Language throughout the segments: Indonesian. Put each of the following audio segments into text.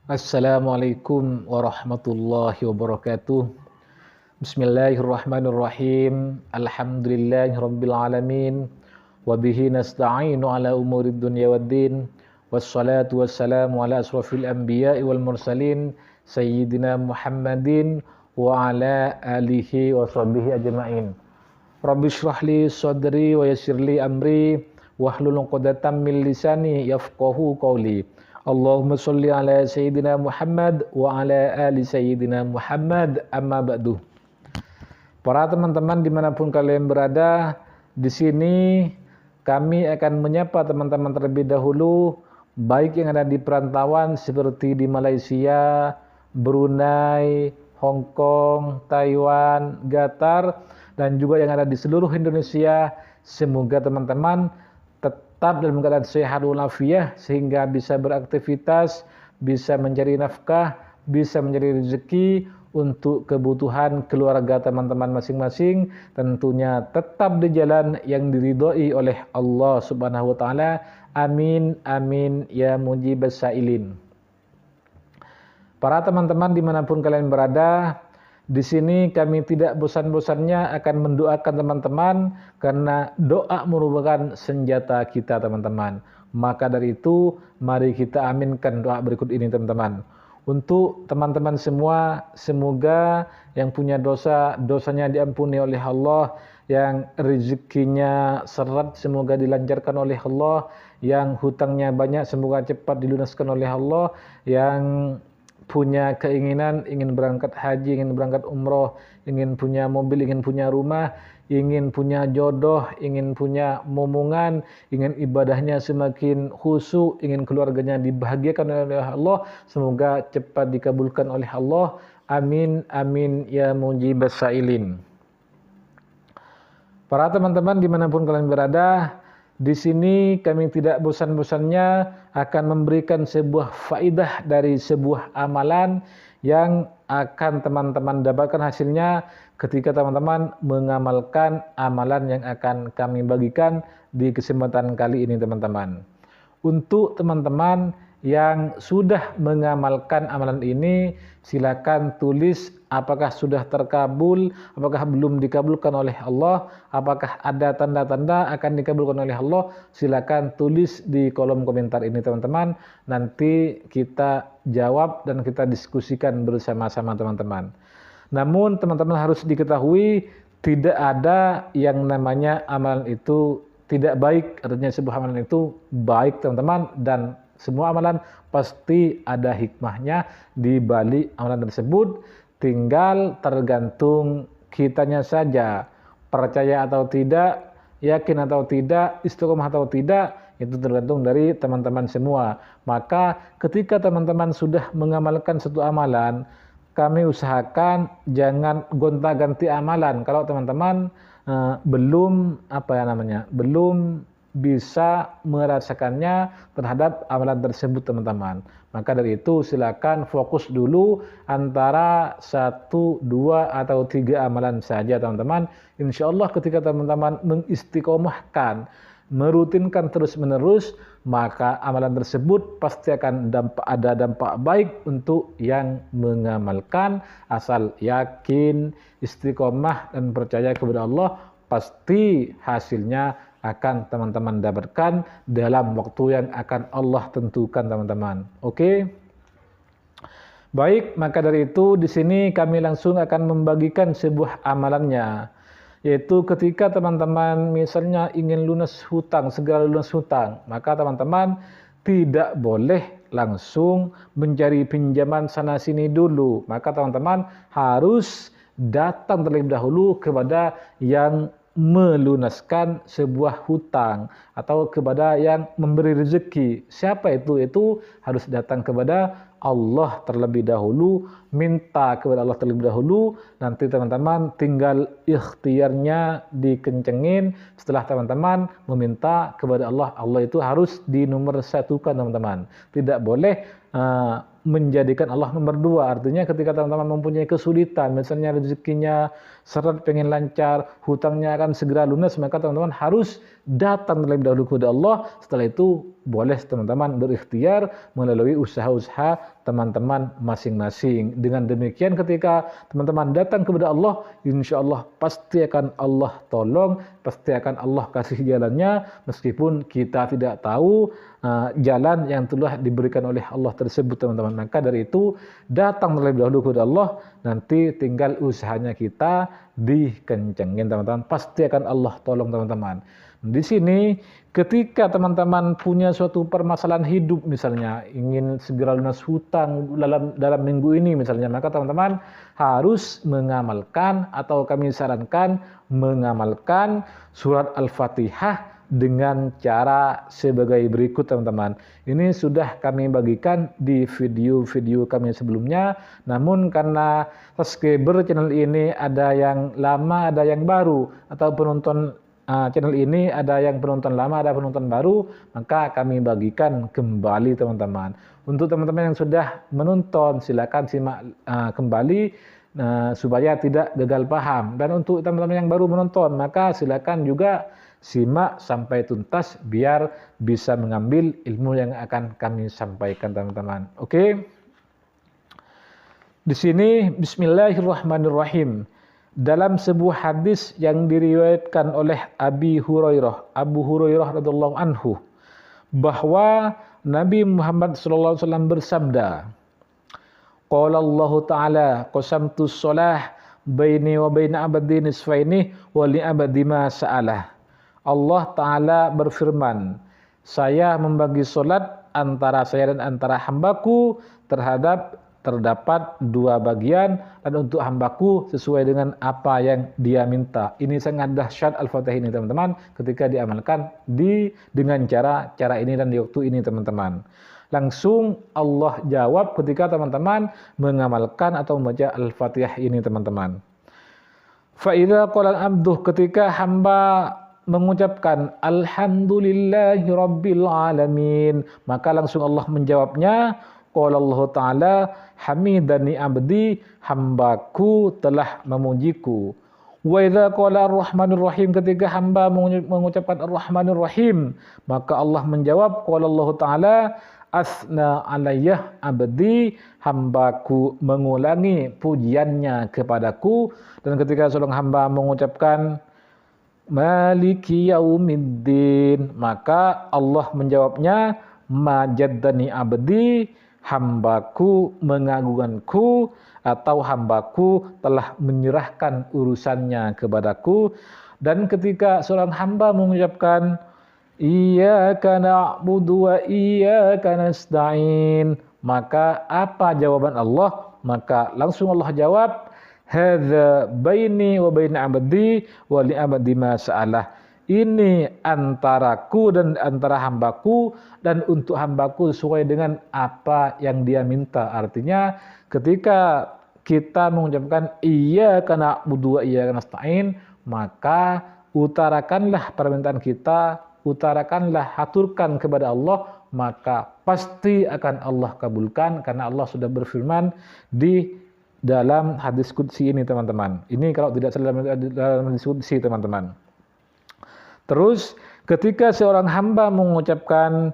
Assalamualaikum warahmatullahi wabarakatuh. Bismillahirrahmanirrahim. Alhamdulillahirabbil alamin. Wa bihi nasta'inu ala umurid dunya waddin. Wassalatu wassalamu ala asrafil anbiya'i wal mursalin sayyidina Muhammadin wa ala alihi wa sahbihi ajma'in. Rabbi shrah li sadri wa yassir li amri wahlul 'uqdatam min lisani yafqahu qawli. Allahumma sholli ala Sayyidina Muhammad wa ala ali Sayyidina Muhammad, amma ba'du. Para teman-teman dimanapun kalian berada, di sini kami akan menyapa teman-teman terlebih dahulu, baik yang ada di perantauan seperti di Malaysia, Brunei, Hong Kong, Taiwan, Qatar, dan juga yang ada di seluruh Indonesia. Semoga teman-teman tetap dalam keadaan sehat walafiat sehingga bisa beraktivitas, bisa mencari nafkah, bisa mencari rezeki untuk kebutuhan keluarga teman-teman masing-masing, tentunya tetap di jalan yang diridhoi oleh Allah Subhanahu wa taala. Amin amin ya mujibas sailin. Para teman-teman dimanapun kalian berada, di sini kami tidak bosan-bosannya akan mendoakan teman-teman karena doa merupakan senjata kita teman-teman. Maka dari itu mari kita aminkan doa berikut ini teman-teman. Untuk teman-teman semua, semoga yang punya dosa, dosanya diampuni oleh Allah, yang rezekinya seret semoga dilancarkan oleh Allah, yang hutangnya banyak semoga cepat dilunaskan oleh Allah, yang punya keinginan ingin berangkat haji, ingin berangkat umroh, ingin punya mobil, ingin punya rumah, ingin punya jodoh, ingin punya momongan, ingin ibadahnya semakin khusyuk, ingin keluarganya dibahagiakan oleh Allah, semoga cepat dikabulkan oleh Allah. Amin amin ya mujibas sailin. Para teman-teman dimanapun kalian berada, di sini kami tidak bosan-bosannya akan memberikan sebuah faidah dari sebuah amalan yang akan teman-teman dapatkan hasilnya ketika teman-teman mengamalkan amalan yang akan kami bagikan di kesempatan kali ini teman-teman. Untuk teman-teman yang sudah mengamalkan amalan ini, silakan tulis apakah sudah terkabul, apakah belum dikabulkan oleh Allah, apakah ada tanda-tanda akan dikabulkan oleh Allah. Silakan tulis di kolom komentar ini teman-teman. Nanti kita jawab dan kita diskusikan bersama-sama teman-teman. Namun teman-teman harus diketahui tidak ada yang namanya amalan itu tidak baik, artinya sebuah amalan itu baik teman-teman, dan semua amalan pasti ada hikmahnya di balik amalan tersebut. Tinggal tergantung kitanya saja, percaya atau tidak, yakin atau tidak, istiqomah atau tidak, itu tergantung dari teman-teman semua. Maka ketika teman-teman sudah mengamalkan satu amalan, kami usahakan jangan gonta-ganti amalan. Kalau teman-teman belum belum bisa merasakannya terhadap amalan tersebut teman-teman. Maka dari itu silakan fokus dulu antara 1, 2 atau 3 amalan saja teman-teman. Insya Allah ketika teman-teman mengistiqomahkan, merutinkan terus-menerus, maka amalan tersebut pasti akan ada dampak baik untuk yang mengamalkan. Asal yakin, istiqomah dan percaya kepada Allah, pasti hasilnya akan teman-teman dapatkan dalam waktu yang akan Allah tentukan teman-teman. Oke? Baik, maka dari itu di sini kami langsung akan membagikan sebuah amalannya, yaitu ketika teman-teman misalnya ingin lunas hutang, segera lunas hutang, maka teman-teman tidak boleh langsung mencari pinjaman sana sini dulu. Maka teman-teman harus datang terlebih dahulu kepada yang melunaskan sebuah hutang atau kepada yang memberi rezeki. Siapa itu? Itu harus datang kepada Allah terlebih dahulu, minta kepada Allah terlebih dahulu. Nanti teman-teman tinggal ikhtiarnya dikencengin. Setelah teman-teman meminta kepada Allah, Allah itu harus dinomorsatukan teman-teman. Tidak boleh menjadikan Allah nomor 2. Artinya ketika teman-teman mempunyai kesulitan, misalnya rezekinya seret, pengen lancar, hutangnya akan segera lunas, maka teman-teman harus datang terlebih dahulu kepada Allah. Setelah itu boleh teman-teman berikhtiar melalui usaha-usaha teman-teman masing-masing. Dengan demikian ketika teman-teman datang kepada Allah, insya Allah pasti akan Allah tolong, pasti akan Allah kasih jalannya, meskipun kita tidak tahu jalan yang telah diberikan oleh Allah tersebut teman-teman. Maka dari itu datang terlebih dahulu kepada Allah, nanti tinggal usahanya kita dikencengin teman-teman, pasti akan Allah tolong teman-teman. Di sini ketika teman-teman punya suatu permasalahan hidup, misalnya ingin segera lunas hutang dalam minggu ini misalnya, maka teman-teman harus mengamalkan, atau kami sarankan mengamalkan surat Al-Fatihah dengan cara sebagai berikut teman-teman. Ini sudah kami bagikan di video-video kami sebelumnya, namun karena subscriber channel ini ada yang lama, ada yang baru, atau penonton channel ini ada yang penonton lama, ada penonton baru, maka kami bagikan kembali teman-teman. Untuk teman-teman yang sudah menonton, silakan simak kembali supaya tidak gagal paham. Dan untuk teman-teman yang baru menonton, maka silakan juga simak sampai tuntas biar bisa mengambil ilmu yang akan kami sampaikan teman-teman. Oke. Di sini bismillahirrahmanirrahim. Dalam sebuah hadis yang diriwayatkan oleh Abu Hurairah radhiyallahu anhu, bahwa Nabi Muhammad sallallahu alaihi wasallam bersabda, qala Allah taala qasamtu shalah baini wa baina abdi nisfaini wa li abdi ma sa'alah. Allah taala berfirman, saya membagi salat antara saya dan antara hambaku terdapat dua bagian, dan untuk hambaku sesuai dengan apa yang dia minta. Ini sangat dahsyat Al-Fatihah ini teman-teman, ketika diamalkan dengan cara ini dan di waktu ini teman-teman. Langsung Allah jawab ketika teman-teman mengamalkan atau membaca Al-Fatihah ini teman-teman. Fa idza qala al-abdu, ketika hamba mengucapkan alhamdulillahi rabbil alamin, maka langsung Allah menjawabnya, qala Allah taala hamidani abdi, hambaku telah memujiku. Wa idza qala ar-rahmanir rahim, ketika hamba mengucapkan ar-rahmanir rahim, maka Allah menjawab qala Allah taala asna alayya abdi, hambaku mengulangi pujiannya kepadaku. Dan ketika seorang hamba mengucapkan maliki yaumiddin, maka Allah menjawabnya majaddani abdi, hambaku mengagungkanku, atau hambaku telah menyerahkan urusannya kepadaku. Dan ketika seorang hamba mengucapkan iyyaka na'budu wa iyyaka nasta'in, maka apa jawaban Allah? Maka langsung Allah jawab, hadza baini wa baina abdi wa li abdi ma sa'alah. Ini antaraku dan antara hambaku, dan untuk hambaku sesuai dengan apa yang dia minta. Artinya ketika kita mengucapkan iyyaka na'budu wa iyyaka nasta'in, maka utarakanlah permintaan kita, utarakanlah, haturkan kepada Allah, maka pasti akan Allah kabulkan, karena Allah sudah berfirman di dalam hadis qudsi ini teman-teman. Ini kalau tidak salah dalam hadis qudsi teman-teman. Terus ketika seorang hamba mengucapkan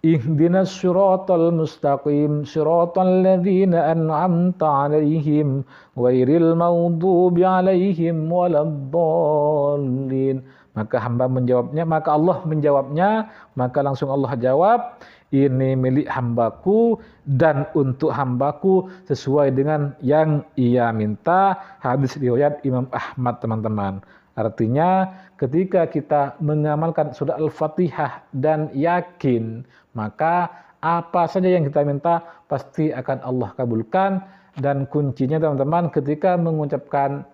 ihdinas siratal mustaqim siratal ladzina an'amta 'alaihim ghairil maghdubi 'alaihim waladdallin, maka hamba menjawabnya, maka Allah menjawabnya, maka langsung Allah jawab, ini milik hambaku dan untuk hambaku sesuai dengan yang ia minta. Hadis riwayat Imam Ahmad teman-teman. Artinya ketika kita mengamalkan surah Al-Fatihah dan yakin, maka apa saja yang kita minta pasti akan Allah kabulkan. Dan kuncinya teman-teman, ketika mengucapkan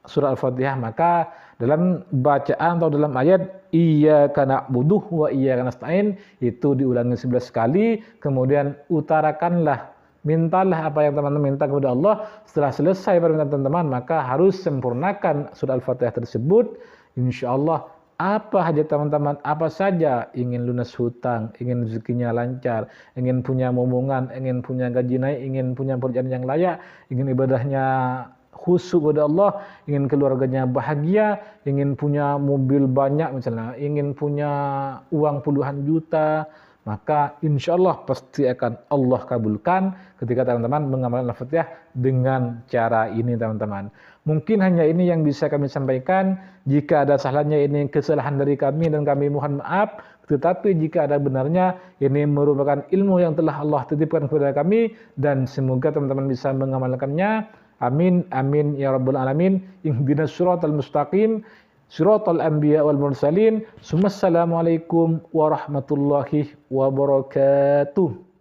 surah Al-Fatihah, maka dalam bacaan atau dalam ayat iyyaka na'budu wa iyyaka nasta'in itu diulangi 11 kali, kemudian utarakanlah, mintalah apa yang teman-teman minta kepada Allah. Setelah selesai permintaan teman-teman, maka harus sempurnakan surah Al-Fatihah tersebut. Insya Allah apa hajat teman-teman, apa saja, ingin lunas hutang, ingin rezekinya lancar, ingin punya momongan, ingin punya gaji naik, ingin punya pekerjaan yang layak, ingin ibadahnya khusyuk kepada Allah, ingin keluarganya bahagia, ingin punya mobil banyak misalnya, ingin punya uang puluhan juta, maka insya Allah pasti akan Allah kabulkan ketika teman-teman mengamalkan Al-Fatihah dengan cara ini teman-teman. Mungkin hanya ini yang bisa kami sampaikan. Jika ada salahnya ini kesalahan dari kami dan kami mohon maaf. Tetapi jika ada benarnya ini merupakan ilmu yang telah Allah titipkan kepada kami dan semoga teman-teman bisa mengamalkannya. Amin amin ya rabbal alamin. Ihdinas siratal mustaqim. Siratal anbiya wal mursalin. Assalamualaikum warahmatullahi wabarakatuh.